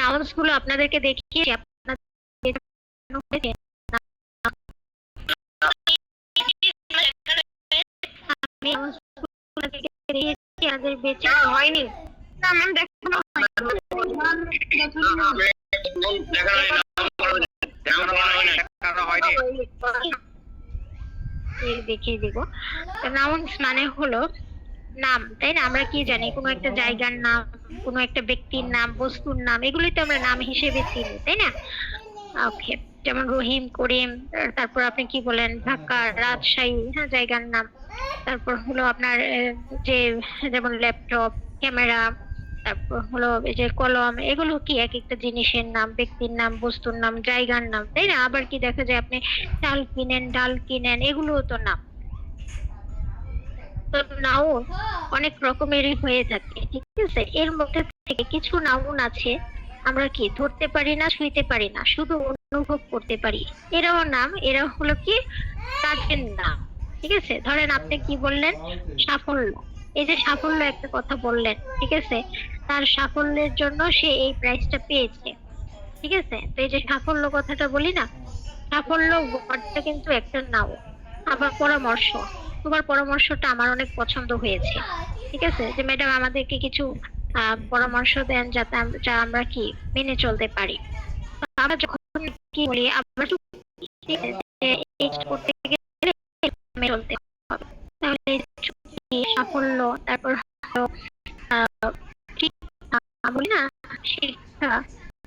Nouns গুলো আপনাদেরকে দেখিয়ে আপনাদের আমি nouns গুলো দেখিয়েছি, আমাদের বেঁচে হয়নি না ম্যাম, দেখানো দেখিয়ে দিব। নাউন্স মানে হলো নাম, তাই না? আমরা কি জানি, কোনো একটা জায়গার নাম, কোনো একটা ব্যক্তির নাম, বস্তুর নাম, এগুলোই তো আমরা নাম হিসেবে চিনি, তাই না? ওকে, যেমন রহিম, করিম, তারপর আপনি কি বলেন, ঢাকা, রাজশাহী, হ্যাঁ, জায়গার নাম। তারপর হলো আপনার যে যেমন ল্যাপটপ, ক্যামেরা, তারপর হলো এই যে কলম, এগুলো কি এক একটা জিনিসের নাম, ব্যক্তির নাম, বস্তুর নাম, জায়গার নাম, তাই না? আবার কি দেখা যায় আপনি চাল কিনেন, ডাল কিনেন, এগুলোও তো নাম। তো নাউন অনেক রকমেরই হয়ে থাকে, ঠিক আছে? এর মধ্যে থেকে কিছু নাউন আছে আমরা কি ধরতে পারি না, ছুঁইতে পারি না, শুধু অনুভব করতে পারি। এরাও নাম, এরা হলো কি কাজের নাম। ঠিক আছে, ধরেন আপনি কি বললেন, সাফল্য। এই যে সাফল্য একটা কথা বললেন, ঠিক আছে, তার সাফল্যের জন্য সে এই প্রাইজটা পেয়েছে। ঠিক আছে, তো এই যে সাফল্য কথাটা বলি না, সাফল্য ওয়ার্ডটা কিন্তু একটা নাও। আবার পরামর্শ, তোমার পরামর্শটা আমার অনেক পছন্দ হয়েছে। ঠিক আছে, যে ম্যাডাম আমাদেরকে কিছু পরামর্শ দেন যাতে যা আমরা কি মেনে চলতে পারি। তো আমরা যখন কি বলি, আমরা ঠিক আছে, যে এই কাজ করতে গেলে মেনে চলতে হবে। তাহলে এই চুক্তি, সাফল্য, তারপর হলো শিক্ষা, বলি না, শিক্ষা,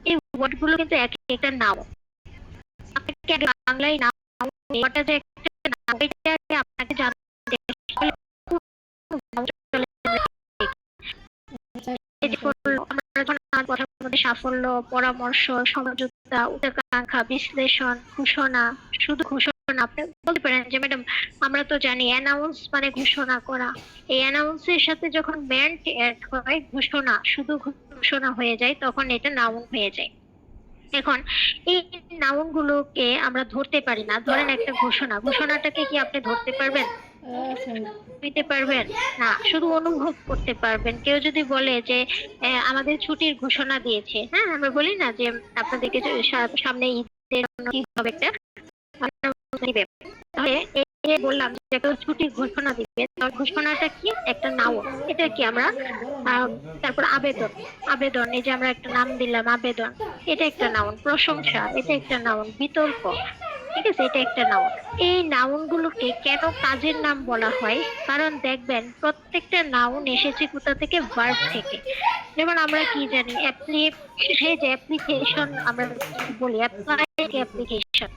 এই ওয়ার্ড গুলো কিন্তু এক একটা নাও। আপনাকে আগে বাংলায় নাও ওটা যে একটা নাম, এটা আগে আপনাকে জানতে হবে। এই যে আমরা যখন আমার কথার মধ্যে সাফল্য, পরামর্শ, সমঝোতা, উচ্চাকাঙ্ক্ষা, বিশ্লেষণ, ঘোষণা, শুধু ঘোষণা, আপনি বলতে পারেন যে ম্যাডাম আমরা তো জানি অ্যানাউন্স মানে ঘোষণা করা। এই অ্যানাউন্সের সাথে যখন মেন্ট এড হয়, ঘোষণা, শুধু ঘোষণা হয়ে যায়, তখন এটা নাউন হয়ে যায়। এখন এই নাউন গুলোকে আমরা ধরতে পারি না। ধরেন একটা ঘোষণা, ঘোষণাটাকে কি আপনি ধরতে পারবেন, দিতে পারবেন? না, শুধু অনুভব করতে পারবেন। কেউ যদি বলে যে আমাদের ছুটির ঘোষণা দিয়েছে, হ্যাঁ, আমরা বলি না যে আপনাদেরকে যে সামনে ঈদের জন্য কি হবে একটা দিবে, তাহলে এই যে বললাম যে কেউ ছুটির ঘোষণা দিবে, তার ঘোষণাটা কি একটা নাউন, এটা কি আমরা তারপর আবেদন, আবেদন, এই যে আমরা একটা নাম দিলাম আবেদন, এটা একটা নাউন। প্রশংসা, এটা একটা নাউন। বিতর্ক, ঠিক আছে, এটা একটা নাউন। এই নাউন গুলোকে কেন কাজের নাম বলা হয়? কারণ দেখবেন প্রত্যেকটা নাউন এসেছে কোথা থেকে, ভার্ব থেকে। যেমন আমরা কি জানি, এই যে অ্যাপ্লিকেশন, আমরা বলি অ্যাপ্লাই অ্যাপ্লিকেশন,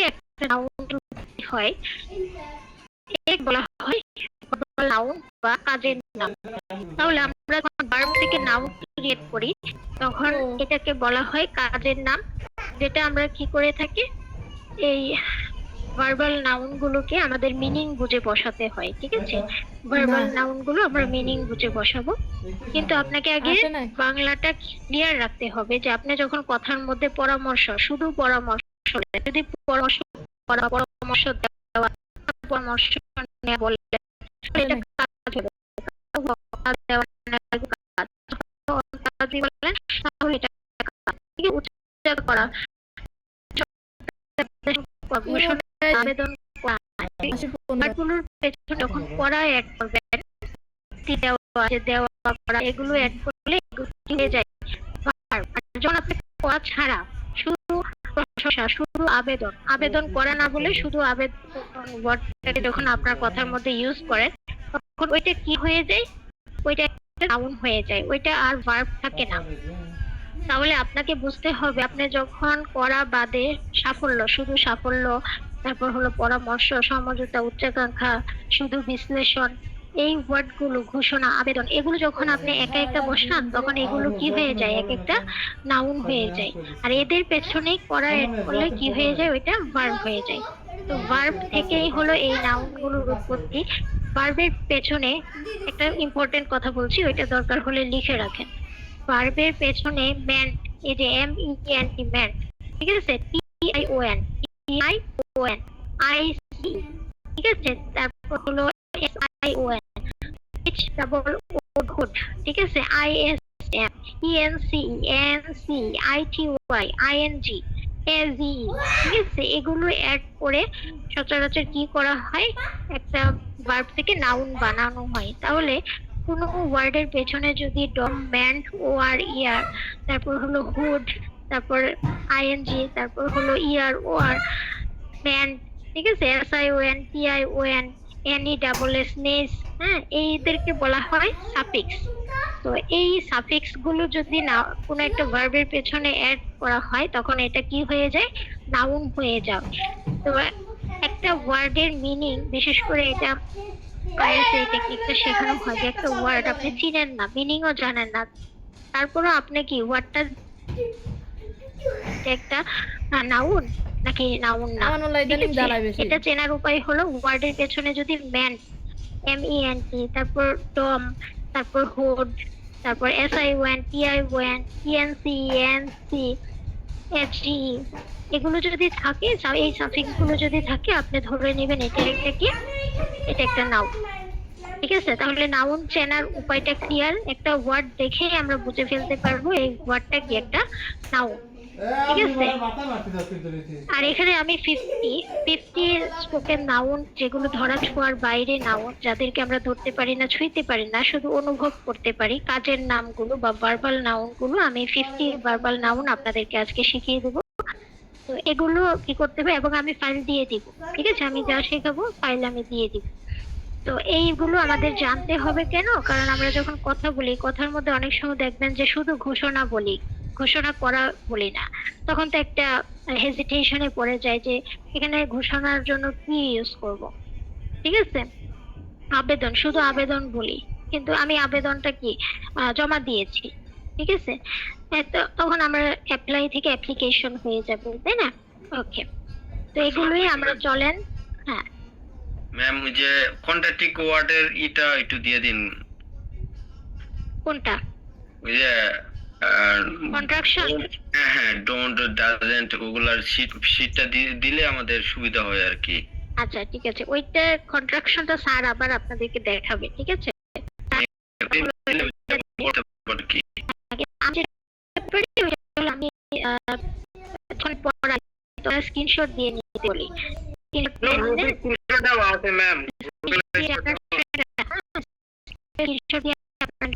একটা নাউন হয়, এটাকে বলা হয় নাউন বা কাজের নাম। তাহলে আমরা যখন ভার্ব থেকে নাউন ক্রিয়েট করি, তখন এটাকে বলা হয় কাজের নাম, যেটা আমরা কি করে থাকি, এই ভার্বাল নাউন গুলোকে আমাদের মিনিং বুঝে বসাতে হয়। ঠিক আছে, ভার্বাল নাউন গুলো আমরা মিনিং বুঝে বসাবো। কিন্তু আপনাকে আগে বাংলাটা ক্লিয়ার রাখতে হবে, যে আপনি যখন কথার মধ্যে পরামর্শ, শুধু পরামর্শ, যদি পরামর্শ পরামর্শ দেওয়া, পরামর্শ নেওয়া বলে, এটা কাজ হবে। কাজ দেওয়া কাজ বলেন, তাহলে এটা কাজ। ঠিক আছে, উচ্চারণ করা, আবেদন করা, এগুলোর পেছনে যখন করা অ্যাড করবেন, দেওয়া করা, এগুলো অ্যাড করলে হয়ে যায়। আর যখন আপনি করা ছাড়া শুধু প্রশংসা, শুধু আবেদন, আবেদন করা না বলে শুধু আবেদন ওয়ার্ডটাকে যখন আপনার কথার মধ্যে ইউজ করেন, তখন ওইটা কি হয়ে যায়, ওইটা একটা নাউন হয়ে যায়, ওইটা আর ভার্ব থাকে না। তাহলে আপনাকে বুঝতে হবে, আপনি যখন করা বাদে সাফল্য, শুধু সাফল্য, তারপর হলো পরামর্শ, সমঝোতা, উচ্চাকাঙ্ক্ষা, শুধু বিশ্লেষণ, এই ওয়ার্ড গুলো, ঘোষণা, আবেদন, এগুলো যখন আপনি একা একা বসান, তখন এগুলো কি হয়ে যায়, এক একটা নাউন হয়ে যায়। আর এদের পেছনে করা এড করলে কি হয়ে যায়, ওইটা ভার্ব হয়ে যায়। তো ভার্ব থেকেই হলো এই নাউন গুলোর উৎপত্তি। ভার্বের পেছনে একটা ইম্পর্টেন্ট কথা বলছি, ওইটা দরকার হলে লিখে রাখেন। ভার্বের পেছনে ম্যান, এই যে MENT, ম্যান, ঠিক আছে, TION, IC, ঠিক আছে, তারপর হলো SION, H double O good, ঠিক আছে, IS M, ENC, NC, ITY, ING, AG, ঠিক আছে, এগুলো অ্যাড করে সচরাচর কি করা হয়, একটা ভার্ব থেকে নাউন বানানো হয়। তাহলে কোনো ওয়ার্ডের পেছনে যদি ডম, ম্যান্ট, ও আর ইয়ার, তারপর হলো হুড, তারপর আইএনজি, তারপর হলো ইয়ার ও আর, ম্যান, ঠিক আছে, SION, TION, NESS, নেস, হ্যাঁ, এইদেরকে বলা হয় সাফিক্স। তো এই সাফিক্স গুলো যদি না কোনো একটা ভার্বের পেছনে অ্যাড করা হয় তখন এটা কি হয়ে যায়, নাউন হয়ে যায়। তো একটা ওয়ার্ডের মিনিং, বিশেষ করে এটা আইএলটিএস এই টেকনিকটা শেখানো হয় যে একটা ওয়ার্ড আপনি চিনেন না, মিনিংও জানেন না, তারপরও আপনি কি ওয়ার্ডটা একটা নাউন নাকি নাউন না, এটা চেনার উপায় হলো ওয়ার্ডের পেছনে যদি ম্যান, MENT, তারপর ডম, তারপর হুড, তারপর SION, TION, ENC, ENC, FG, এগুলো যদি থাকে, এই সাফিক্স গুলো যদি থাকে, আপনি ধরে নেবেন এটা একটা কি, এটা একটা নাউন। ঠিক আছে, তাহলে নাউন চেনার উপায়টা ক্লিয়ার, একটা ওয়ার্ড দেখেই আমরা বুঝে ফেলতে পারবো এই ওয়ার্ডটা কি একটা নাউন। ঠিক আছে, আর এখানে আমি 50 স্পোকেন নাউন, যেগুলো ধরা ছোঁয়ার বাইরে নাউন, যাদেরকে আমরা ধরতে পারি না, ছুঁইতে পারি না, শুধু অনুভব করতে পারি, কাজের নামগুলো বা ভার্বাল নাউন গুলো, আমি 50 ভার্বাল নাউন আপনাদেরকে আজকে শিখিয়ে দেবো। তো এগুলো কি করতে হবে, এবং আমি ফাইল দিয়ে দিব, ঠিক আছে, আমি যা শেখাবো ফাইল আমি দিয়ে দিব। তো এইগুলো আমাদের জানতে হবে কেন, কারণ আমরা যখন কথা বলি, কথার মধ্যে অনেক সময় দেখবেন যে শুধু ঘোষণা বলি, ঘোষণা করা বলি না, তখন তো একটা হেজিটেশনে পড়ে যায় যে এখানে ঘোষণার জন্য কি ইউজ করব। ঠিক আছে, আবেদন, শুধু আবেদন বলি, কিন্তু আমি আবেদনটা কি জমা দিয়েছি, ঠিক আছে, তখন আমরা অ্যাপ্লাই থেকে অ্যাপ্লিকেশন হয়ে যাবে, তাই না? ওকে, তো এগুলোই আমরা চলেন। হ্যাঁ ম্যাম, যে কন্ট্রাক্টিং ওয়ার্ডের এটা একটু দিয়ে দিন। কোনটা? ওই যে কন্ট্রাকশন। হ্যাঁ, ডোন্ট, ডাজন্ট, ওগুলার শীটটা দিলে আমাদের সুবিধা হয় আর কি। আচ্ছা ঠিক আছে, ওইটা কন্ট্রাকশনটা স্যার আবার আপনাদেরকে দেখাবে, ঠিক আছে। আমি এখন পড়াই, তো স্ক্রিনশট দিয়ে নিতে বলি।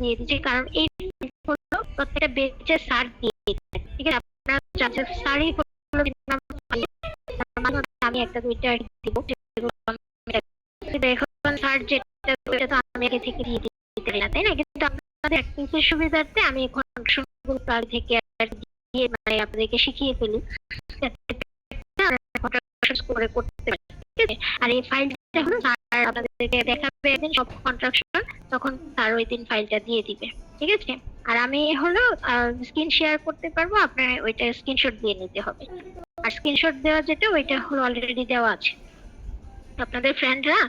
দিয়ে দিচ্ছি, কারণ এই প্রত্যেকটা বেচে স্যার দিয়ে দিচ্ছেন, ঠিক আছে, আপনারা জানছেন স্যারই হলো, আমি একটা দুইটা দিব, এখন স্যার যেটা ওইটা তো আমি আগে থেকে দিয়ে দিতে পারি না, তাই না, কিন্তু আপনাদের প্র্যাকটিসের সুবিধার্থে আমি এখন আগে থেকে দিয়ে মানে আপনাদেরকে শিখিয়ে ফেলি করে করতে পারি, ঠিক আছে। আর এই ফাইলটা হলো স্যার আপনাদেরকে দেখাবে একদিন সব কন্ট্রাকশন, তখন স্যার ওই দিন ফাইলটা দিয়ে দিবে, ঠিক আছে। আর আমি হলো স্ক্রিন শেয়ার করতে পারবো, আপনার ওইটা স্ক্রিনশট দিয়ে নিতে হবে। আর স্ক্রিনশট দেওয়া যেটা ওইটা হলো অলরেডি দেওয়া আছে, আপনাদের ফ্রেন্ডরা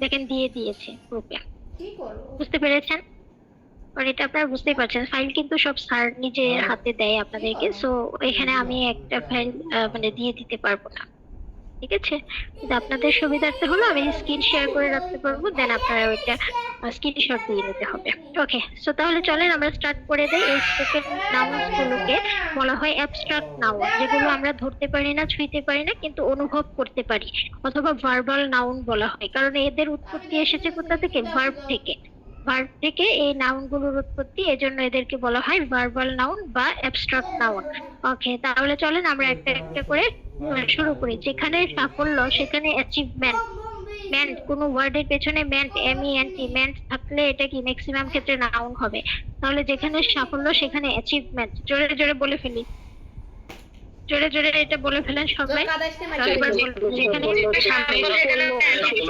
দেখেন দিয়ে দিয়েছে গ্রুপে, বুঝতে পেরেছেন? আর এটা আপনারা বুঝতেই পারছেন, ফাইল কিন্তু সব স্যার নিজে হাতে দেয় আপনাদেরকে, সো এখানে আমি একটা ফাইল মানে দিয়ে দিতে পারবো না, ঠিক আছে। কিন্তু আপনাদের সুবিধার্থে হলো আমি স্ক্রিন শেয়ার করে রাখতে পারবো, দেন আপনারা ওইটা স্ক্রিনশট দিয়ে নিতে হবে। ওকে, সো তাহলে চলেন আমরা স্টার্ট করে দেই। এই স্পোকেন নাউন্স গুলোকে বলা হয় অ্যাবস্ট্রাক্ট নাউন, যেগুলো আমরা ধরতে পারি না, ছুঁইতে পারি না, কিন্তু অনুভব করতে পারি, অথবা ভার্বাল নাউন বলা হয়, কারণ এদের উৎপত্তি এসেছে কোথা থেকে, ভার্ব থেকে। ভার্ব থেকে এই নাউন গুলোর উৎপত্তি, এজন্য এদেরকে বলা হয় ভার্বাল নাউন বা অ্যাবস্ট্রাক্ট নাউন। ওকে, তাহলে চলেন আমরা একটা একটা করে শুরু করি। যেখানে সাফল্য সেখানে অ্যাচিভমেন্ট, মেন্ট, কোনো ওয়ার্ডের পেছনে মেন্ট, MENT, মেন্ট থাকলে এটা কি ম্যাক্সিমাম ক্ষেত্রে নাউন হবে। তাহলে যেখানে সাফল্য সেখানে অ্যাচিভমেন্ট, জোরে জোরে বলে ফেলি, জোরে জোরে এটা বলে ফেলেন সবাই। যেখানে সাফল্য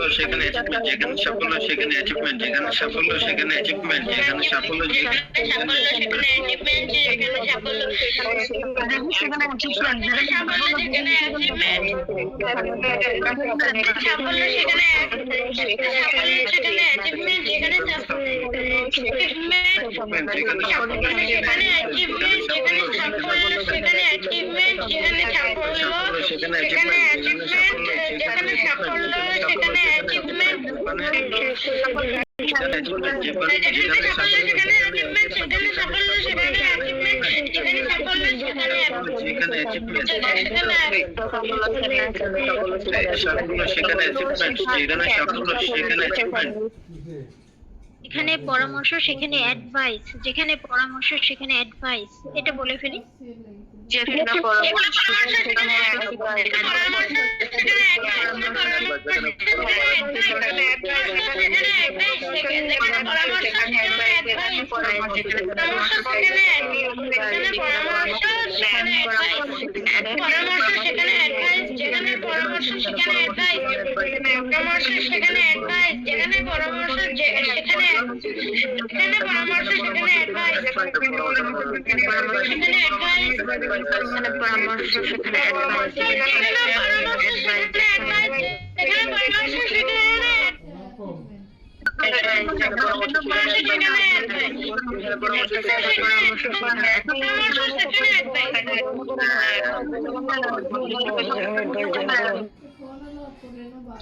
সেখানে অ্যাচিভমেন্ট, যেখানে সাফল্য সেখানে অ্যাচিভমেন্ট, যেখানে সাফল্য সেখানে অ্যাচিভমেন্ট, যেখানে সাফল্য সেখানে অ্যাচিভমেন্ট, যেখানে সাফল্য সেখানে অ্যাচিভমেন্ট, যেখানে সাফল্য সেখানে অ্যাচিভমেন্ট, সাফল্য সেখানে অ্যাচিভমেন্ট, যেখানে সাফল্য সেখানে অ্যাচিভমেন্ট, যেখানে সাফল্য সেখানে অ্যাচিভমেন্ট, যেখানে সাফল্য সেখানে অ্যাচিভমেন্ট, যেখানে সাফল্য সেখানে অ্যাচিভমেন্ট, যেখানে সাফল্য সেখানে অ্যাচিভমেন্ট, যেখানে সাফল্য সেখানে সেখানে অ্যাচিভমেন্ট, সাফল্য সেখানে অ্যাচিভমেন্ট, যেখানে সাফল্য সেখানে অ্যাচিভমেন্ট, এখানে পরামর্শ সেখানে অ্যাডভাইস, যেখানে পরামর্শ সেখানে অ্যাডভাইস, এটা বলে ফেলি। যেখানে পরামর্শ সেখানে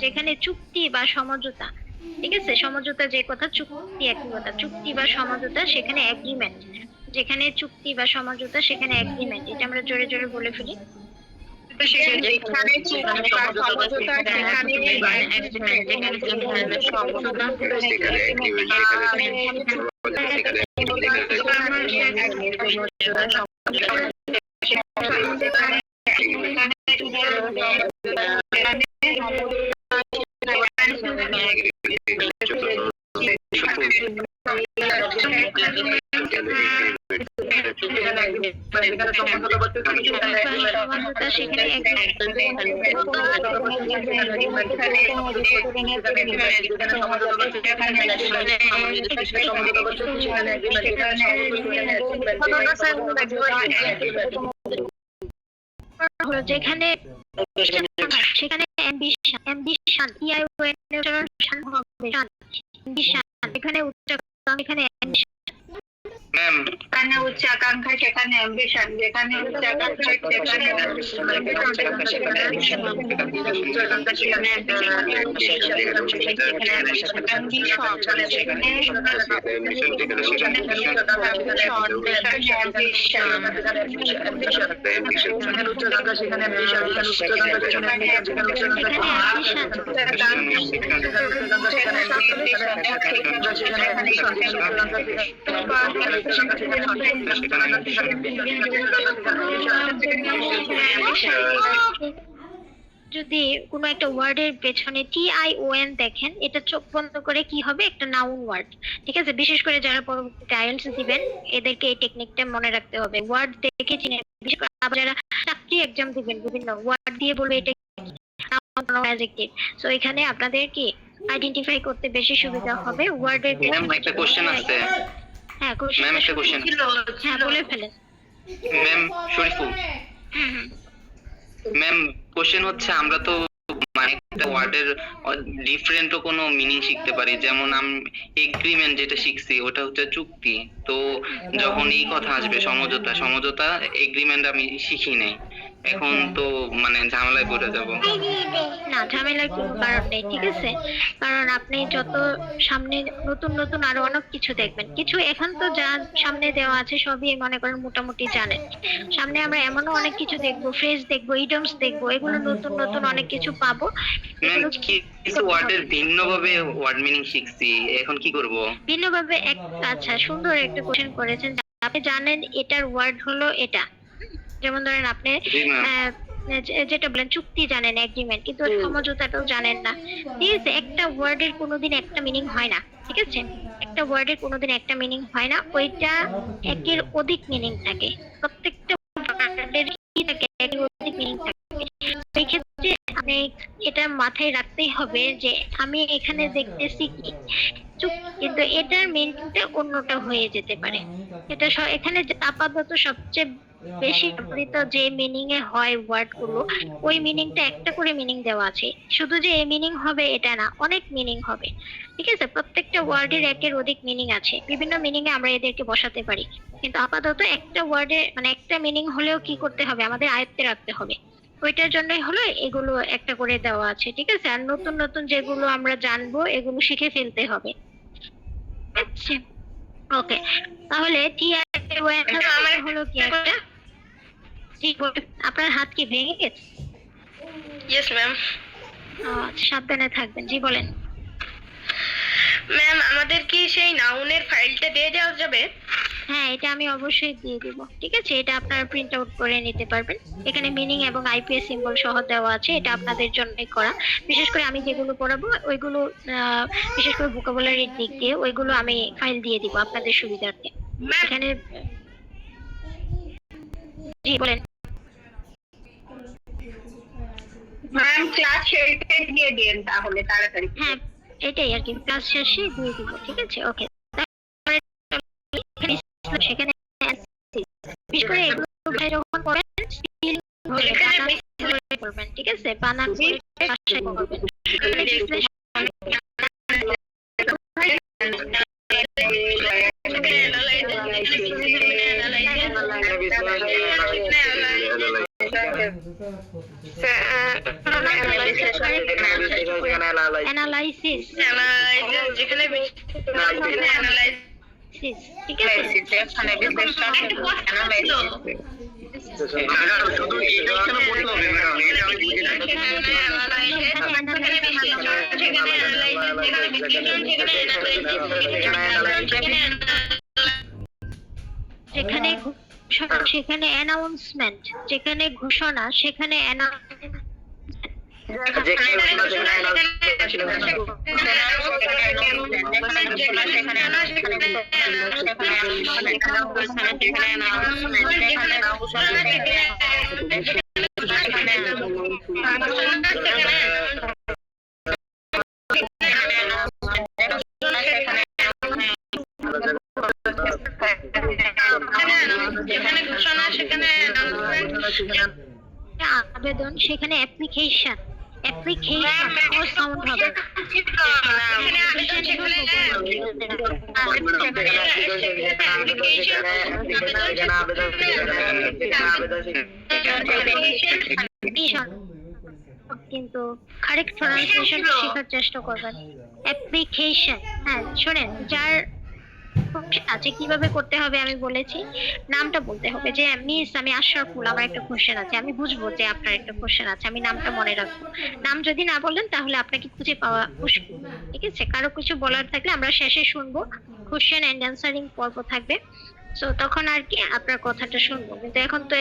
যেখানে চুক্তি বা সমঝোতা, ঠিক আছে, সমঝোতা যে কথা, চুক্তি একই কথা, চুক্তি বা সমঝোতা সেখানে এগ্রিমেন্ট, যেখানে চুক্তি বা সমঝোতা সেখানে এগ্রিমেন্ট, এটা আমরা জোরে জোরে বলে ফেলি। যেখানে সেখানে অ্যাম্বিশন, এখানে উচ্চাকাঙ্ক্ষা, এখানে ম্যাম যেখানে উচ্চাকাঙ্ক্ষা সেখানে অ্যাম্বিশন, যেখানে উচ্চাকাঙ্ক্ষা সেখানে যদি কোনো একটা ওয়ার্ডের পেছনে TION দেখেন, এটা চোখ বন্ধ করে কি হবে, একটা নাউন ওয়ার্ড, ঠিক আছে। বিশেষ করে যারা পরবর্তীতে আইএলটিএস দিবেন এদেরকে এই টেকনিকটা মনে রাখতে হবে, ওয়ার্ড দেখে চিনে, বিশেষ করে আবার যারা চাকরি এক্সাম দিবেন বিভিন্ন ওয়ার্ড দিয়ে বলবে এটা অ্যাডজেক্টিভ, সো এখানে আপনাদের কি আইডেন্টিফাই করতে বেশি সুবিধা হবে ওয়ার্ডের। ম্যাম একটা কোশ্চেন আছে। হ্যাঁ কোশ্চেন, ম্যাম একটা কোশ্চেন। হ্যাঁ বলে ফেলেন। ম্যাম শরীফুল ম্যাম, কোশ্চেন হচ্ছে আমরা তো মানে একটা ওয়ার্ডের ডিফারেন্টও কোনো মিনিং শিখতে পারি, যেমন আমি এগ্রিমেন্ট যেটা শিখছি ওটা হচ্ছে চুক্তি, তো যখন এই কথা আসবে সমঝোতা, সমঝোতা এগ্রিমেন্ট আমি শিখি নাই, এখন তো মানে ঝামেলায় পড়ে যাব। না, ঝামেলার কোনো কারণ নেই, ঠিক আছে, কারণ আপনি যত সামনে নতুন নতুন আরো অনেক কিছু দেখবেন, কিছু এখন তো যা সামনে দেওয়া আছে সবই মনে করেন মোটামুটি জানেন, সামনে আমরা এমনও অনেক কিছু দেখবো, ফ্রেজ দেখবো, ইডিয়মস দেখবো, এগুলো নতুন নতুন অনেক কিছু পাবো। ম্যাম কিছু ওয়ার্ডের ভিন্নভাবে ওয়ার্ড মিনিং শিখছি, এখন কি করব? ভিন্নভাবে আচ্ছা সুন্দর একটা কোশ্চেন করেছেন, আপনি জানেন এটার ওয়ার্ড হলো এটা, যেমন ধরেন আপনি যেটা বলেন চুক্তি জানেন, এগ্রিমেন্ট, কিন্তু সমঝোতাটাও জানেন না, ঠিক আছে। একটা ওয়ার্ডের কোনোদিন একটা মিনিং হয় না, ঠিক আছে, একটা ওয়ার্ডের কোনোদিন একটা মিনিং হয় না, ওইটা একের অধিক মিনিং থাকে, প্রত্যেকটা ওয়ার্ডের কি থাকে, একের অধিক মিনিং থাকে। সেই ক্ষেত্রে আপনি এটা মাথায় রাখতেই হবে যে আমি এখানে দেখতেছি কি চুক্তি, কিন্তু এটার মিনিংটা অন্যটা হয়ে যেতে পারে। এটা এখানে আপাতত সবচেয়ে বেশি ব্যবহৃত যে মিনিং এ হয় ওয়ার্ড গুলো, ওই মিনিংটা একটা করে মিনিং দেওয়া আছে, শুধু যে এই মিনিং হবে এটা না, অনেক মিনিং হবে, ঠিক আছে। প্রত্যেকটা ওয়ার্ডের একের অধিক মিনিং আছে, বিভিন্ন মিনিং এ আমরা এদেরকে বসাতে পারি, কিন্তু আপাতত একটা ওয়ার্ডে মানে একটা মিনিং হলেও কি করতে হবে, আমাদের আয়ত্তে রাখতে হবে, ওইটার জন্যই হলো এগুলো একটা করে দেওয়া আছে, ঠিক আছে। আর নতুন নতুন যেগুলো আমরা জানবো এগুলো শিখে ফেলতে হবে, আচ্ছা ওকে। তাহলে TION হলো কি একটা জি বলুন, আপনার হাত কি ভেঙে গেছে? Yes ma'am. আচ্ছা, সাবধানে থাকবেন। জি বলেন। ম্যাম আমাদের কি সেই নাউনের ফাইলটা দিয়ে দেওয়া যাবে? হ্যাঁ, এটা আমি অবশ্যই দিয়ে দিব। ঠিক আছে, এটা আপনারা প্রিন্ট আউট করে নিতে পারবেন। এখানে মিনিং এবং আইপিএস সিম্বল সহ দেওয়া আছে। এটা আপনাদের জন্যই করা। বিশেষ করে আমি যেগুলো পড়াবো ওইগুলো বিশেষ করে ভোকাবুলারির দিক দিয়ে ওইগুলো আমি ফাইল দিয়ে দিব আপনাদের সুবিধার্থে। এখানে জি বলেন। ম্যাম ক্লাস শেষে দিয়ে দিন তাহলে তাড়াতাড়ি। হ্যাঁ, এটাই আর কি, ক্লাস শেষে দিয়ে দিব। ঠিক আছে, ওকে। সেখানে বিশেষ করে এগুলো ভাই যখন পড়েন স্পিল করবেন। ঠিক আছে, বানান করে ভাষায় করবেন। অ্যানালাইসিস, যেখানে ঠিক আছে। এখানে বিশ্লেষণ শুধু এটাই কেন বলতে হবে ম্যাডাম? এটা আমি বুঝি না। যেখানে ঘোষণা সেখানে অ্যানাউন্সমেন্ট, যেখানে ঘোষণা সেখানে আবেদন, সেখানে অ্যাপ্লিকেশন সাউন্ড হবে। কিন্তু কারেক্ট প্রনাউন্সিয়েশন শেখার চেষ্টা করবেন। অ্যাপ্লিকেশন, হ্যাঁ শোনেন, যার আছে কিভাবে করতে হবে আমি বলেছি। নামটা বলতে হবে যে মিস আমি আশরাফুল, আমার একটা কোশ্চেন আছে। আমি বুঝবো যে আপনার একটা কোশ্চেন আছে, আমি নামটা মনে রাখবো। নাম যদি না বলেন তাহলে আপনাকে খুঁজে পাওয়া মুশকিল। ঠিক আছে, কারো কিছু বলার থাকলে আমরা শেষে শুনবো, কোশ্চেন এন্ড অ্যানসারিং পর্ব থাকবে। সো তখন আর কি আপনার কথাটা শুনবো। কিন্তু এখন তো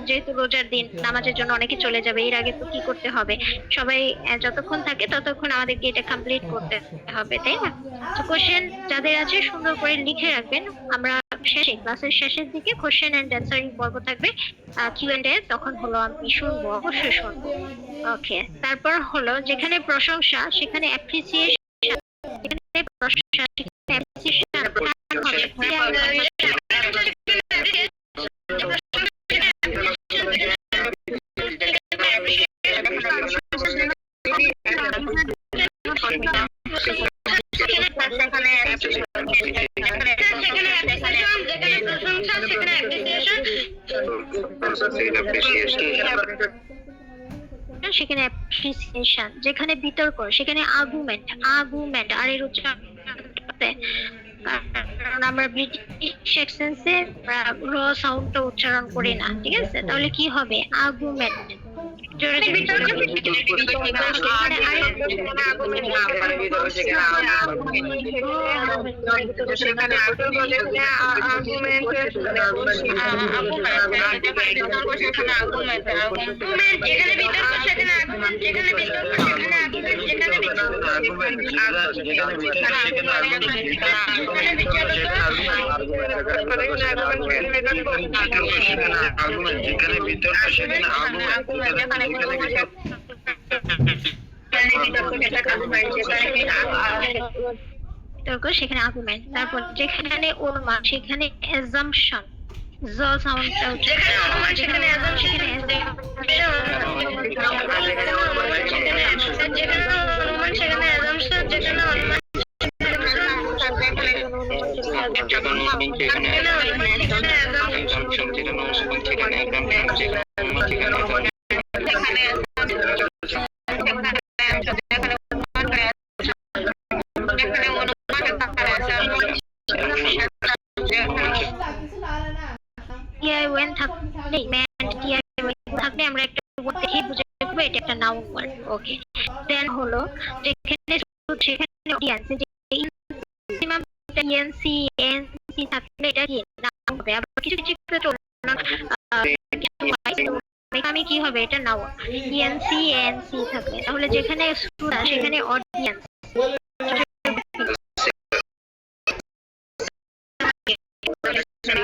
যেহেতু রোজার দিন, নামাজের জন্য অনেকে চলে যাবে, এর আগে তো কি করতে হবে, সবাই যতক্ষণ থাকে ততক্ষণ আমাদেরকে এটা কমপ্লিট করতে হবে, তাই না? তো কোশ্চেন যাদের আছে সুন্দর করে লিখে রাখবেন। আমরা শেষে ক্লাসের শেষের দিকে কোশ্চেন এন্ড অ্যানসারিং পর্ব থাকবে, কিউএন্ডএ, তখন হলো আমি শুনবো, অবশ্যই শুনবো। ওকে, তারপর হলো যেখানে প্রশংসা সেখানে অ্যাপ্রিসিয়েশন, যেখানে প্রশংসা সেখানে অ্যাপ্রিসিয়েশন হবে। সেখানে অ্যাপ্রিসিয়েশন, যেখানে বিতর্ক সেখানে আর্গুমেন্ট। আর এর উচ্চারণ কারণ আমরা ব্রিটিশ অ্যাকসেন্টে র সাউন্ডটা উচ্চারণ করি না। ঠিক আছে, তাহলে কি হবে? আর্গুমেন্ট। যেখানে বিতর্ক সেখানে আর্গুমেন্ট। তারপর যেখানে অনুমান সেখানে অ্যাজাম্পশন, জ সাউন্ডটা যেখানে অনুমান সেখানে অ্যাজাম্পশন, থাকলে ম্যান টিআই থাকলে আমরা একটা ওয়ার্ড দেখে বুঝে নেব এটা একটা নাউন ওয়ার্ড। ওকে, দেন হলো যেখানে সেখানে অডিয়েন্স যে ম্যাক্সিমাম এনসি এনসি থাকলে এটা কি নাউন হবে। আবার কিছু কিছু ক্ষেত্রে আমি কি হবে এটা নাউন এনসি এনসি থাকলে, তাহলে যেখানে স্টুডেন্ট সেখানে অডিয়েন্স সেখানে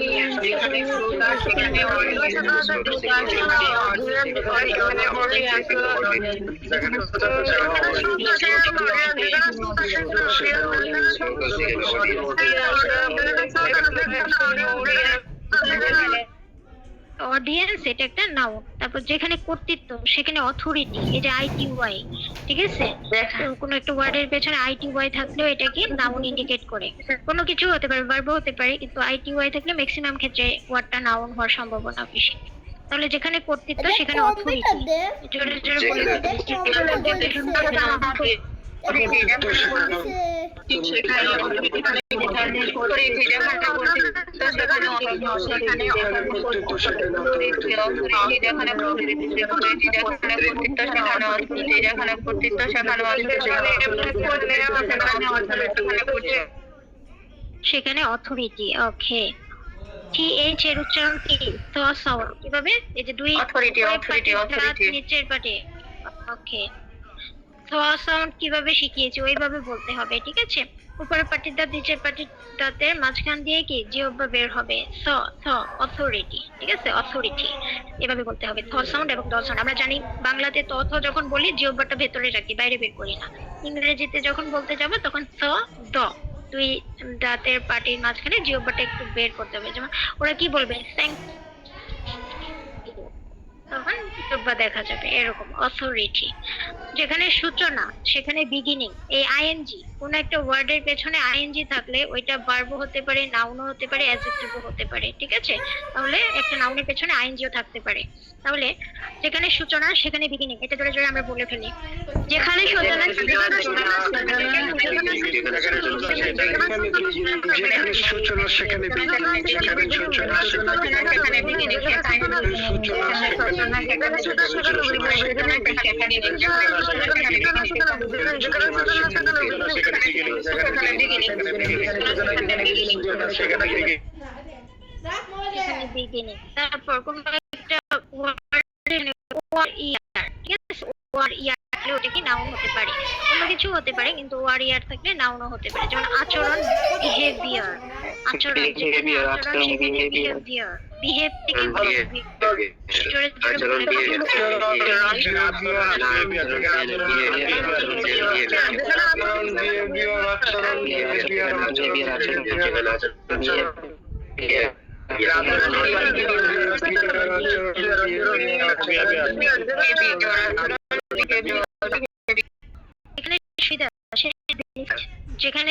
অডিয়েন্স যেখানে শ্রোতা সেখানে অডিয়েন্স এটা একটা নাউন। তারপর যেখানে কর্তৃত্ব সেখানে অথরিটি, এই যে আইটিওয়াই, ঠিক আছে, কোনো একটা ওয়ার্ডের পেছনে আইটিওয়াই থাকলেও এটাকে নাউন ইন্ডিকেট করে। কোনো কিছু হতে পারে, ভার্ব হতে পারে, কিন্তু আইটিওয়াই থাকলে ম্যাক্সিমাম ক্ষেত্রে ওয়ার্ডটা নাউন হওয়ার সম্ভাবনা বেশি। তাহলে যেখানে কর্তৃত্ব সেখানে অথরিটি, জোরে জোরে বলে সেখানে অথরিটি। ওকে, টিএইচ এর উচ্চারণ কি? স সাউন্ড কিভাবে? এই যে দুই নিচের পাটে। ওকে, স সাউন্ড কিভাবে শিখিয়েছি ওইভাবে বলতে হবে, ঠিক আছে। উপরের পাটির দাঁত নিচের পাটির দাঁতের মাঝখান দিয়ে কি জিহ্বা বের হবে, স স অথরিটি, ঠিক আছে, অথরিটি এভাবে বলতে হবে। থ সাউন্ড এবং দ সাউন্ড আমরা জানি, বাংলাতে ত থ যখন বলি জিহ্বাটা ভেতরে রাখি, বাইরে বের করি না। ইংরেজিতে যখন বলতে যাব তখন স দ, দুই দাঁতের পাটির মাঝখানে জিহ্বাটা একটু বের করতে হবে। যেমন ওরা কি বলবে, থ্যাংক, তখন জিহ্বা দেখা যাবে এরকম। অথরিটি। যেখানে সূচনা সেখানে বিগিনিং, এই আইএনজি, কোন একটা ওয়ার্ডের পেছনে আইএনজি থাকলে ওইটা ভার্ব হতে পারে, নাউনও হতে পারে, অ্যাডজেক্টিভও হতে পারে, ঠিক আছে। তাহলে একটা নাউনের পেছনে আইএনজিও থাকতে পারে। তাহলে যেখানে সূচনা সেখানে বিগিনিং, এটা জোরে জোরে আমরা বলে ফেলি। যেখানে সূচনা যেখানে সূচনা সেখানে বিগিনিং, যেখানে সূচনা সেখানে বিগিনিং, তারপর কোন একটা ওটা কি নাউন হতে পারে, কোনো কিছু হতে পারে, কিন্তু ওয়ারিয়ার থাকলে নাউনও হতে পারে। যেমন আচরণ, বিহেভিয়ার, আচরণ বিহেভিয়ার, বিহেভ থেকে যেখানে সুবিধা সেখানে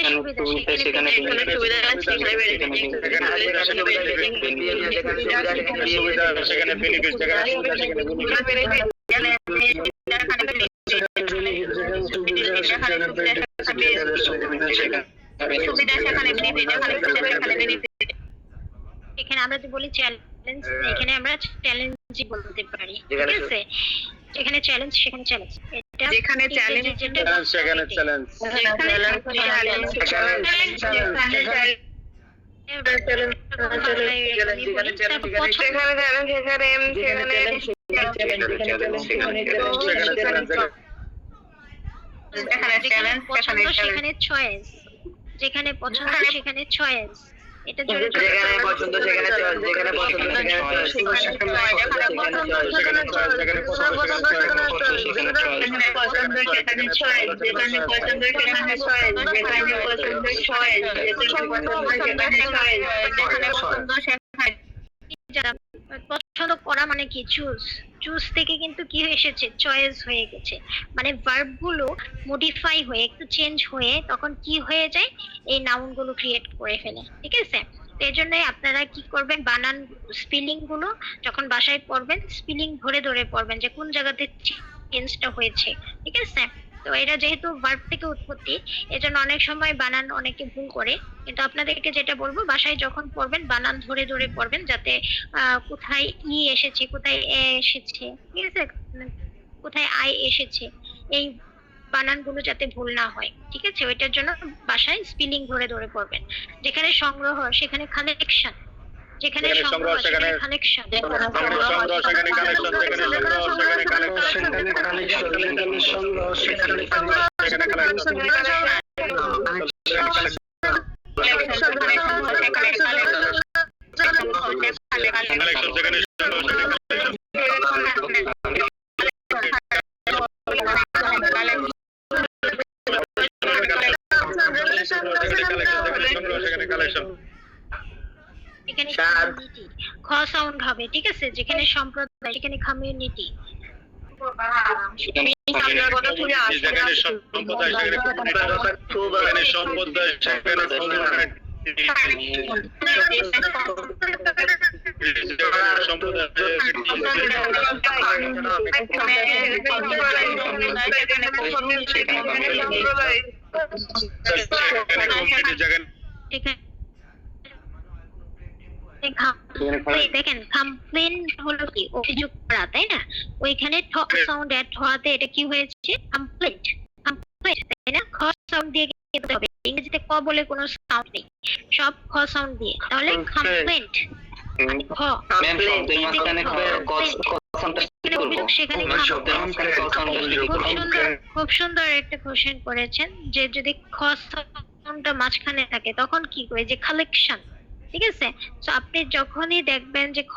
এখানে আমরা যে বলি চ্যালেঞ্জ, এখানে আমরা চ্যালেঞ্জ বলতে পারি, ঠিক আছে। যেখানে চ্যালেঞ্জ সেখানে চ্যালেঞ্জ, এটা যেখানে চ্যালেঞ্জ সেখানে চ্যালেঞ্জ, সেখানে চয়েস, যেখানে পছন্দ সেখানে চয়েস, এটা জোরে যেখানে পছন্দ সেখানে চয়েস, যেখানে পছন্দ পছন্দ করা মানে কি চুজ, চুজ থেকে কিন্তু কি এসেছে, চয়েস হয়ে গেছে। মানে ভার্ব গুলো মডিফাই হয়ে একটু চেঞ্জ হয়ে তখন কি হয়ে যায়, এই নাউন গুলো ক্রিয়েট করে ফেলে, ঠিক আছে। এই জন্যই আপনারা কি করবেন, বানান স্পেলিং গুলো যখন বাসায় পড়বেন স্পেলিং ধরে ধরে পড়বেন যে কোন জায়গাতে চেঞ্জটা হয়েছে, ঠিক আছে? তো এটা যেহেতু ভার্ব থেকে উৎপত্তি, এজন্য অনেক সময় বানান অনেকে ভুল করে, কিন্তু আপনাদেরকে যেটা বলবো বাসায় যখন পড়বেন বানান ধরে ধরে পড়বেন, যাতে কোথায় ই এসেছে, কোথায় এ এসেছে, ঠিক আছে, কোথায় আই এসেছে, এই বানানগুলো যাতে ভুল না হয়, ঠিক আছে? ওইটার জন্য বাসায় স্পেলিং ধরে ধরে পড়বেন। যেখানে সংগ্রহ সেখানে কালেকশন, যেখানে সংগ্রহ সেখানে কালেকশন, সংগ্রহ সেখানে কালেকশন, যেখানে সংগ্রহ সেখানে কালেকশন, সেখানে এখানে কমিউনিটি খ সাউন্ড হবে, ঠিক আছে? যেখানে সম্প্রদায় সেখানে কমিউনিটি, যেখানে সম্প্রদায় সেখানে সম্প্রদায় সেখানে দেখেন কমপ্লেন হলো কি অভিযোগ করা, তাই না? ওইখানে ঠ সাউন্ড এড হওয়াতে এটা কি হয়েছে, কমপ্লেন্ট, কমপ্লেন্ট, তাই না? খ সাউন্ড দিয়ে খেতে হবে, ইংরেজিতে ক বলে কোনো সাউন্ড নেই, সব খ সাউন্ড দিয়ে, তাহলে কমপ্লেন্ট খ। সেখানে খুব সুন্দর একটা কোশ্চেন করেছেন যে যদি খ সাউন্ডটা মাঝখানে থাকে তখন কি করে, যে কালেকশন, ঠিক আছে? তো আপনি যখনই দেখবেন যে খ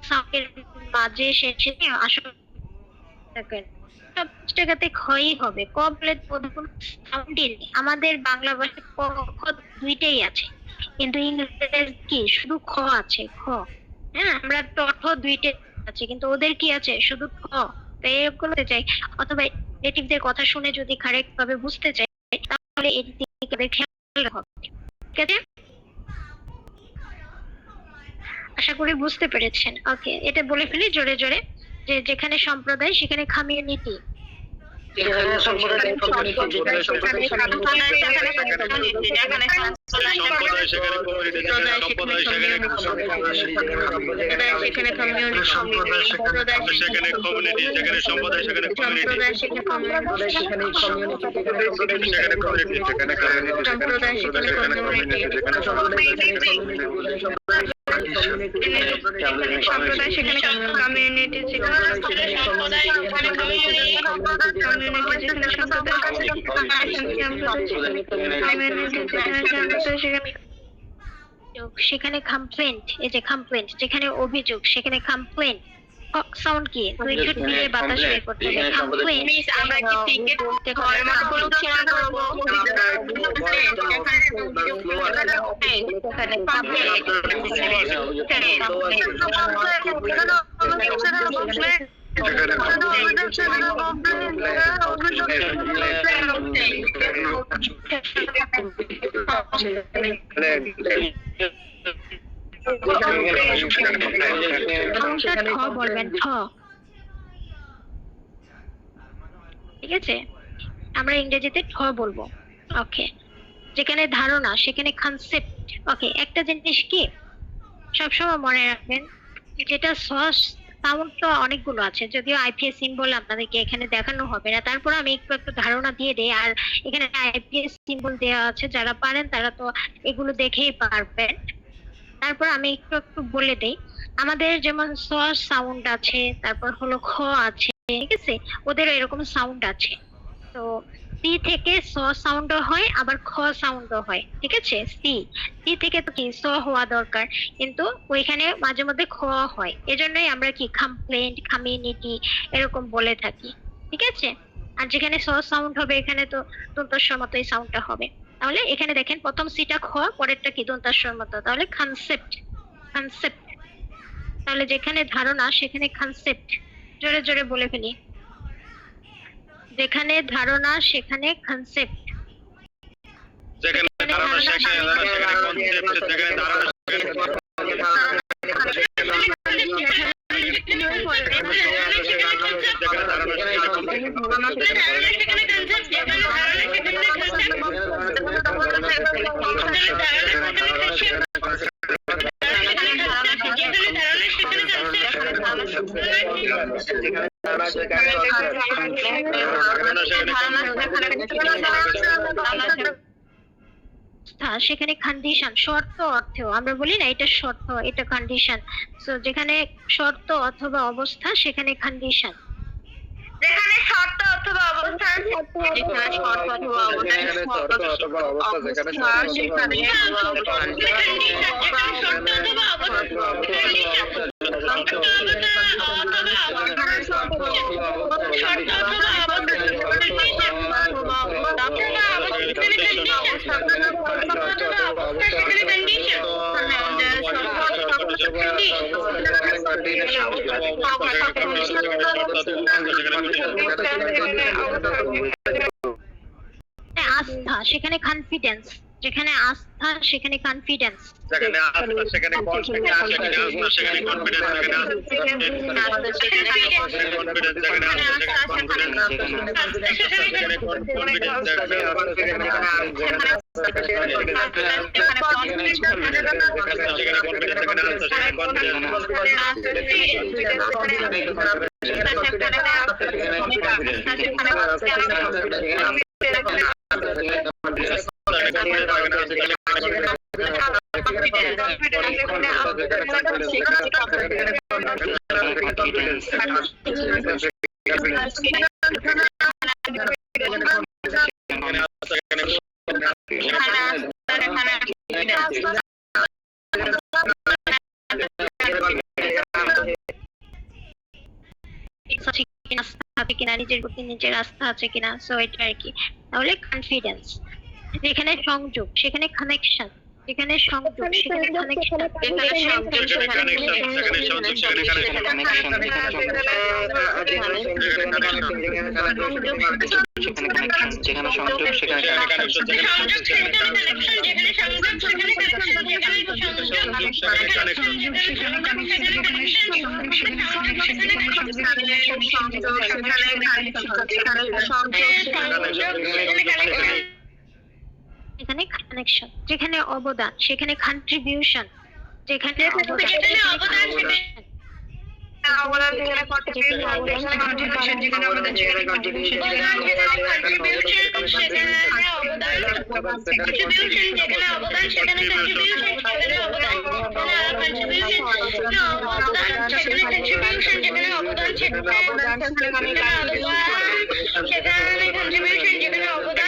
সাউন্ডের মাঝে শেষে আসলে দেখেন সব জায়গাতে খই হবে, ক বলে কোনো সাউন্ডই নেই। আমাদের বাংলা ভাষায় ক খ দুইটাই আছে, কিন্তু ইংরেজিতে কি শুধু খ আছে, খ। হ্যাঁ, আমরা ঠ দুইটাই আছে, কিন্তু ওদের কি আছে, শুধু খ। তো এগুলো চাই, অথবা নেটিভদের কথা শুনে যদি কারেক্ট ভাবে বুঝতে চাই তাহলে এই দিকে খেয়াল রাখতে হবে, ঠিক আছে? আশা করি বুঝতে পেরেছেন। ওকে, এটা বলে ফেলি জোরে জোরে, যে যেখানে সম্প্রদায় সেখানে কমিউনিটি, যেখানে সম্প্রদায় সেখানে কমিউনিটি, যেখানে সম্প্রদায় সেখানে কমিউনিটি, যেখানে সম্প্রদায় সেখানে কমিউনিটি, যেখানে সম্প্রদায় সেখানে কমিউনিটি, সম্প্রদায় সেখানে কমিউনিটি, যেখানে সম্প্রদায় সেখানে কমিউনিটি, সেখানে কমিউনিটি, যেখানে কমিউনিটি, যেখানে কমিউনিটি, যেখানে কমিউনিটি, সম্প্রদায় সেখানে কমিউনিটি, যেখানে সম্প্রদায় সেখানে কমিউনিটি, সম্প্রদায় সেখানে কমিউনিটি, যেখানে সম্প্রদায় সেখানে কমপ্লেন্ট, এই যে কমপ্লেন্ট, যেখানে অভিযোগ সেখানে কমপ্লেন্ট, সাউন্ড কি দুই ঠোঁট দিয়ে বাতাস বের করতে হবে, কমপ্লেন্ট। আমরা কি টিকেট ফরম্যাটগুলো শেয়ার করব, বলবেন ঠ, ঠিক আছে? আমরা ইংরেজিতে ঠ বলবো। ওকে, যেখানে ধারণা সেখানে কনসেপ্ট। ওকে, একটা জিনিস কি সবসময় মনে রাখবেন, যেটা সস সাউন্ড তো অনেকগুলো আছে, যদিও আইপিএস সিম্বল আপনাদেরকে এখানে দেখানো হবে না, তারপর আমি একটু একটু ধারণা দিয়ে দেই। আর এখানে আইপিএস সিম্বল দেওয়া আছে, যারা পারেন তারা তো এগুলো দেখেই পারবেন। তারপর আমি একটু একটু বলে দেই, আমাদের যেমন সস সাউন্ড আছে, তারপর হলো খ আছে, ঠিক আছে? ওদেরও এরকম সাউন্ড আছে। তো সি থেকে স সাউন্ডও হয়, আবার খ সাউন্ডও হয়, ঠিক আছে? সি সি থেকে তো কি স হওয়া দরকার, কিন্তু ওইখানে মাঝে মধ্যে খ হয়, এজন্যই আমরা কি কমপ্লেন্ট, কমিউনিটি এরকম বলে থাকি, ঠিক আছে? আর যেখানে স সাউন্ড হবে এখানে তো দন্তস্বর মতোই সাউন্ডটা হবে। তাহলে এখানে দেখেন প্রথম সিটা খ, পরেরটা কি দন্তস্বর মতো, তাহলে কনসেপ্ট, কনসেপ্ট। তাহলে যেখানে ধারণা সেখানে কনসেপ্ট, জোরে জোরে বলে ফেলি, যেখানে ধারণা সেখানে কনসেপ্ট, যেখানে ধারণা সেখানে কনসেপ্ট, যেখানে ধারণা সেখানে কন্ডিশন শর্ত অর্থেও আমরা বলি না এটা শর্ত এটা কন্ডিশন, সো যেখানে শর্ত অথবা অবস্থা সেখানে কন্ডিশন। যেখানে শর্ত অথবা অবস্থান যেখানে শর্ত অথবা আস্থা সেখানে কনফিডেন্স, যেখানে আস্থা সেখানে কনফিডেন্স, যেখানে আস্থা সেখানে কনফিডেন্স, সেখানে কনফিডেন্স, কিনা নিজের প্রতি নিজের আস্থা আছে কিনা, সো এটা আর কি। তাহলে কনফিডেন্স, যেখানে সংযোগ সেখানে কানেকশন, যেখানে সংযোগ সেখানে কানেকশন, যেখানে সংযোগ সেখানে এখানে কানেকশন, যেখানে অবদান সেখানে কন্ট্রিবিউশন, যেখানে অবদান অবদান যেখানে কন্ট্রিবিউশন, যেখানে কন্ট্রিবিউশন, যেখানে অবদান সেখানে কন্ট্রিবিউশন, যেখানে অবদান কন্ট্রিবিউশন, যেখানে অবদান সেখানে কন্ট্রিবিউশন, যেখানে অবদান কন্ট্রিবিউশন, অবদান সেখানে কন্ট্রিবিউশন, যেখানে অবদান সেখানে কন্ট্রিবিউশন, যেখানে অবদান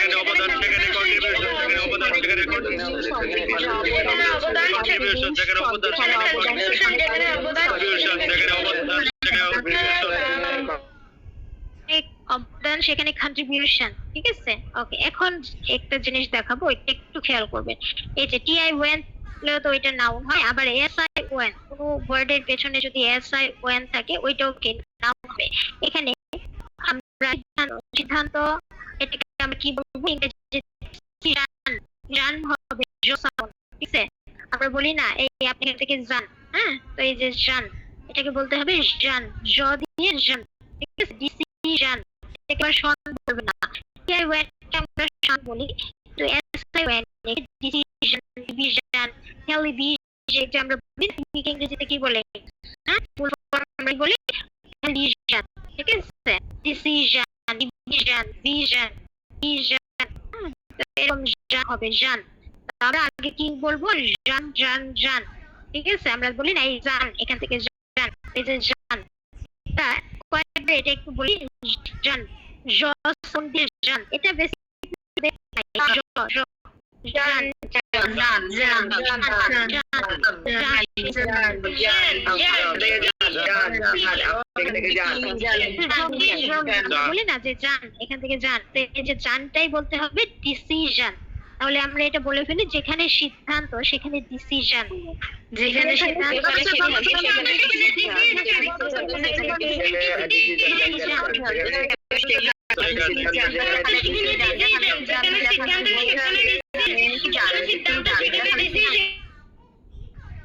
অবদান সেখানে কন্ট্রিবিউশন। ঠিক আছে, ওকে। এখন একটা জিনিস দেখাবো, এটা একটু খেয়াল করবেন। এই যে টি আই ওয়েন তো এটা নাউন হয়, আবার এস আই ওয়েন কোনো ওয়ার্ডের পেছনে যদি এস আই ওয়েন থাকে ওইটাও কি নাউন হবে। এখানে আমরা সিদ্ধান্ত এটাকে আমরা কি বলবো ইংরেজিতে জান হবে জোসাউন্ড। ঠিক আছে, আমরা বলি না এই আপনি এখান থেকে জান, হ্যাঁ, তো এই যে জান এটাকে বলতে হবে জান, জ দিয়ে জান। ঠিক আছে, ডিসিশন একবার শন বলবে না, টিআই ওয়েন কে আমরা শন বলি, তো এসআই ওয়েন ডিসিশন ডিভিশন টেলিভিশন যে আমরা বলি ইংরেজিতে কি বলে, হ্যাঁ, ফুল ফর্ম আমরা বলি টেলিভিশন। ঠিক আছে, ডিসিশন ডিভিশন ভিশন ভিশন, এরকম জান হবে জান। আমরা আগে কি বলবো জান জান জান। ঠিক আছে, আমরা বলি না এই জান এখান থেকে জান, এই যে জান তা কয়েকবার এটা একটু বলি জান জ সাউন্ড দিয়ে জান, এটা বেশি জান জান জান বলি না যে জান এখান থেকে জান, তো এই যে জানটাই বলতে হবে ডিসিশন। তাহলে আমরা এটা বলে ফেলি যেখানে সিদ্ধান্ত সেখানে ডিসিশন, যেখানে সিদ্ধান্ত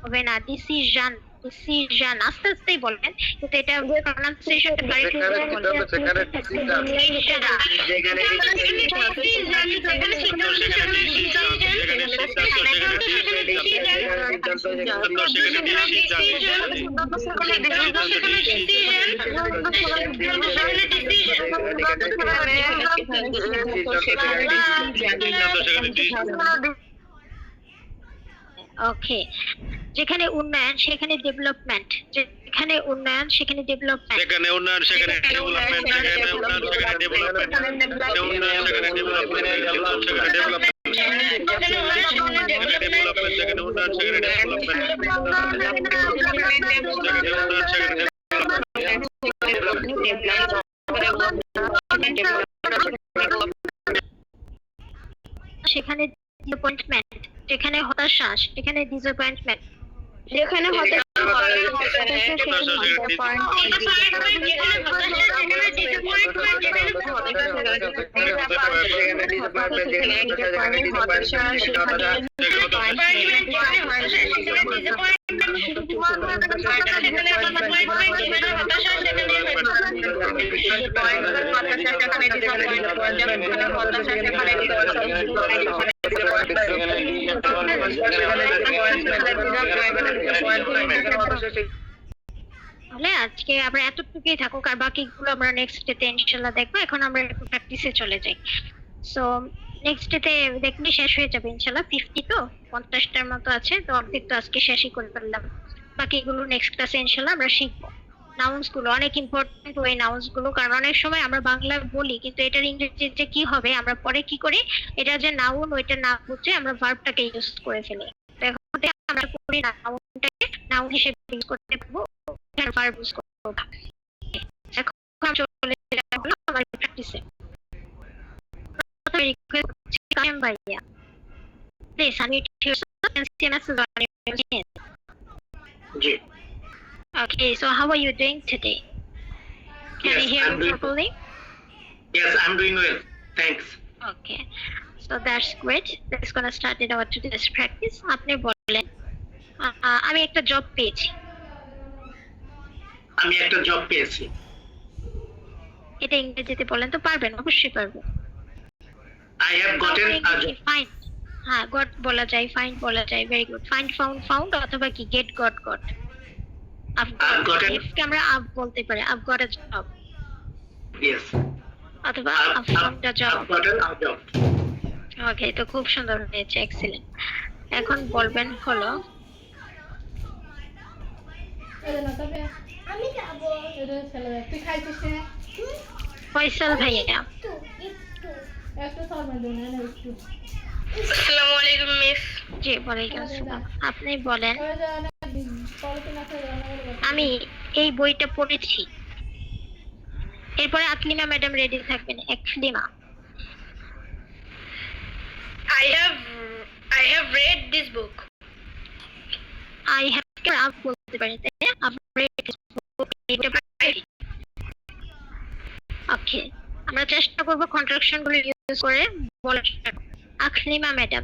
হবে না, ডিসিশন ডিসিশন আস্তে আস্তেই বলবেন, কিন্তু এটা প্রনাউন্সিয়েশনটা কারেক্ট যেখানে করে সিদ্ধান্ত সেখানে ডিসিশন যেখানে ওকে, যেখানে উন্নয়ন সেখানে ডেভেলপমেন্ট, যেখানে উন্নয়ন সেখানে ডেভেলপমেন্ট, সেখানে উন্নয়ন সেখানে ডেভেলপমেন্ট, সেখানে উন্নয়ন সেখানে ডেভেলপমেন্ট, সেখানে উন্নয়ন সেখানে ডেভেলপমেন্ট, সেখানে ডেভেলপমেন্ট, সেখানে উন্নয়ন সেখানে ডেভেলপমেন্ট, সেখানে ডিসঅ্যাপয়েন্টমেন্ট, যেখানে হতাশা সেখানে ডিসঅ্যাপয়েন্টমেন্ট, যেখানে তাহলে আজকে আমরা এতটুকুই থাকুক, আর বাকিগুলো আমরা নেক্সট ডেতে ইনশাআল্লাহ দেখবো। এখন আমরা একটু প্র্যাকটিসে চলে যাই। সো নেক্সট ডেতে দেখবি শেষ হয়ে যাবে ইনশাআল্লাহ। 50 তো 50টার মতো আছে, তো অর্ধেক তো আজকে শেষই করে ফেললাম, বাকিগুলো নেক্সট ক্লাসে ইনশাআল্লাহ আমরা শিখবো। নাউন্স গুলো অনেক ইম্পর্টেন্ট, ওই নাউন্স গুলো, কারণ অনেক সময় আমরা বাংলা বলি কিন্তু এটার ইংরেজি যে কি হবে আমরা পরে কি করি, এটা যে নাউন ওইটা না বুঝে আমরা ভার্বটাকে ইউজ করে ফেলি। তো এখন থেকে আমরা করি নাউনটাকে নাউন হিসেবে ইউজ করতে পারবো, এখানে ভার্ব ইউজ করব। এখন আমরা চলে যাব আমাদের প্র্যাকটিসে। প্রথমে রিকোয়েস্ট করছি কায়েম ভাইয়া, please unmute yourself and say a message on your screen. G Okay, so how are you doing today? Can Yes, you hear I'm me doing- properly? yes I'm doing well thanks Okay, so that's great. Let's gonna start it our today's practice. আপনি বলেন আমি একটা job পেয়েছি। আমি একটা job পেয়েছি এটা ইংরেজিতে বলেন তো পারবেন? অবশ্যই পারবেন। I have gotten a job fine, হ্যাঁ গট বলা যায়, ফাইন্ড বলা যায়, very good. Find found found অথবা কি gate goat goat. I've gotten, if আমরা আপ বলতে পারি, I've got a job yes অথবা I've I've found a job. gotten a job ওকে, তো খুব সুন্দর হয়েছে, এক্সিলেন্ট। এখন বলবেন হলো তুই খাইছিস না ফয়সাল ভাইয়া। একটু শর্মা দেব না একটু আসসালামু আলাইকুম মিস। জি ওয়ালাইকুম আসসালাম। আপনি বলেন পলিথিন আছে আমি এই বইটা পড়েছি। এরপরে আকলিমা ম্যাডাম রেডি থাকবেন। Aklima, I have read this book. I have up বলতে পারি, তাই না? ওকে, আমরা চেষ্টা করব কন্ট্রাকশন গুলো ইউজ করে বলার। Aklima madam,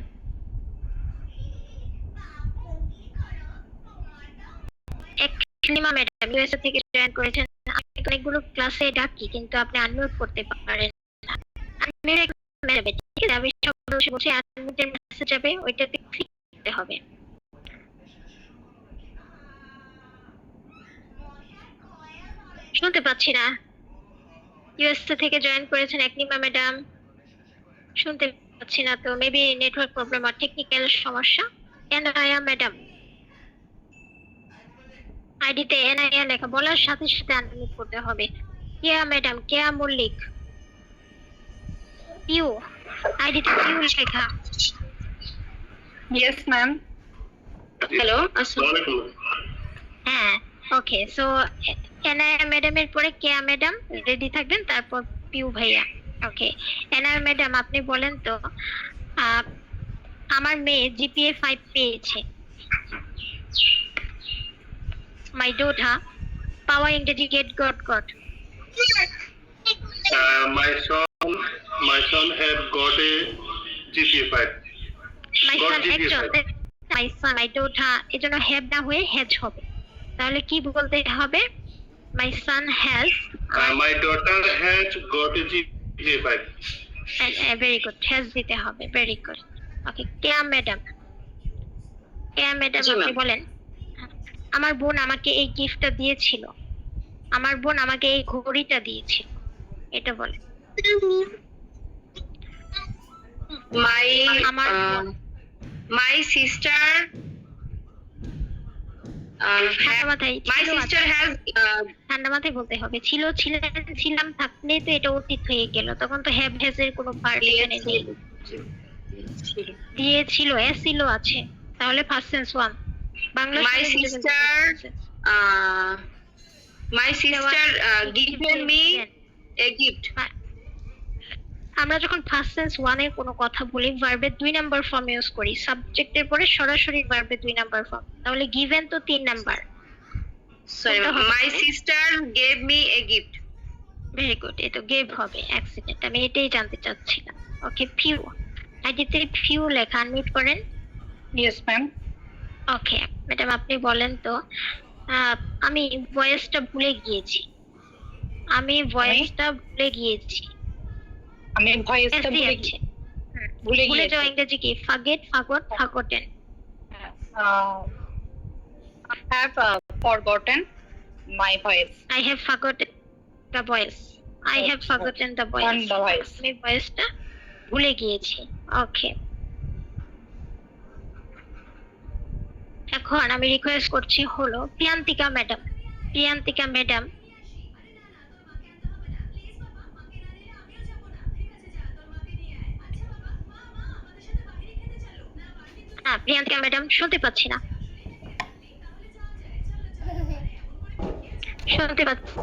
Aklima madam USA থেকে জয়েন করেছেন। আমি অনেকগুলো ক্লাসে ডাকি কিন্তু আপনি আনমিউট করতে পারেন না। আনমিউট যাবে, ঠিক আছে? আমি সব বসে বসে আনমিউটের মেসেজ যাবে, ওইটাতে ক্লিক করতে হবে। শুনতে পাচ্ছি না। ইউএসএ থেকে জয়েন করেছেন আকলিমা ম্যাডাম, শুনতে পাচ্ছি না, তো মেবি নেটওয়ার্ক প্রবলেম আর টেকনিক্যাল সমস্যা। এনআইয়া ম্যাডাম, আইডিতে এনআইয়া লেখা, বলার সাথে সাথে আনমিউট করতে হবে। কেয়া ম্যাডাম, কেয়া মল্লিক, পিউ, আইডিতে পিউ লেখা। Yes, ma'am. হ্যালো, হ্যাঁ ওকে। সো এনআইয়া ম্যাডামের পরে কেয়া ম্যাডাম রেডি থাকবেন, তারপর পিউ ভাইয়া। ওকে, এনআইয়া ম্যাডাম আপনি বলেন তো আমার মেয়ে জিপিএ 5 পেয়েছে। মাই daughter পাওয়া ইংরেজি gate goat goat. my son had got a GPA 5 my Got Son GPA একজন, মাই সান, মাই ডটার, এজন্য হ্যাভ না হয়ে হ্যাজ হবে। তাহলে কি বলতে হবে? My son has, my daughter has got a GPA 5। Very good, has দিতে হবে। Very good. Okay, Keya madam, Keya madam আপনি বলেন। আমার বোন আমাকে এই গিফটটা দিয়েছিল, আমার বোন আমাকে এই ঘড়িটা দিয়েছিল, এটা বলেন। আমার my sister ঠান্ডা মাথায় my ছিল sister আছে। has ঠান্ডা মাথায় বলতে হবে। ছিল, ছিলেন, ছিলাম থাকলে তো এটা অতীত হয়ে গেল, তখন তো হ্যাভ হ্যাজ এর কোনো পার্ট এখানে নেই। দিয়েছিল, ছিল আছে, তাহলে first sense one. Bangla My sister given me a gift. আমরা যখন ফার্স্ট সেন্স ওয়ানের কোনো কথা বলি ভার্বের 2 নাম্বার ফর্ম ইউজ করি, সাবজেক্টের পরে সরাসরি ভার্বের 2 নাম্বার ফর্ম। তাহলে গিভেন তো 3 number. Sorry, my sister gave me a gift. Very good, এটা গেভ হবে। অ্যাক্সিডেন্ট, আমি এটাই জানতে চাচ্ছিলাম। ওকে, ফিউ, আইডিতে ফিউ লেখা, আনমিউট করেন। Yes, ma'am. ওকে ম্যাডাম, আপনি বলেন তো, আমি ভয়েসটা ভুলে গিয়েছি, আমি ভয়েসটা ভুলে গিয়েছি। আমি ভয়েসটা ভুলে যাওয়া ইংরেজি কি? ফাগেট, ফাগট, ফাগটেন। I have forgotten my voice. I have forgotten the voice. I have forgotten the voice. আমি ভয়েসটা ভুলে গিয়েছি। ওকে, এখন আমি রিকোয়েস্ট করছি হলো প্রিয়ান্তিকা ম্যাডাম। প্রিয়ান্তিকা ম্যাডাম, প্রিয়ান্তিকা ম্যাডাম শুনতে পাচ্ছি না, শুনতে পাচ্ছি।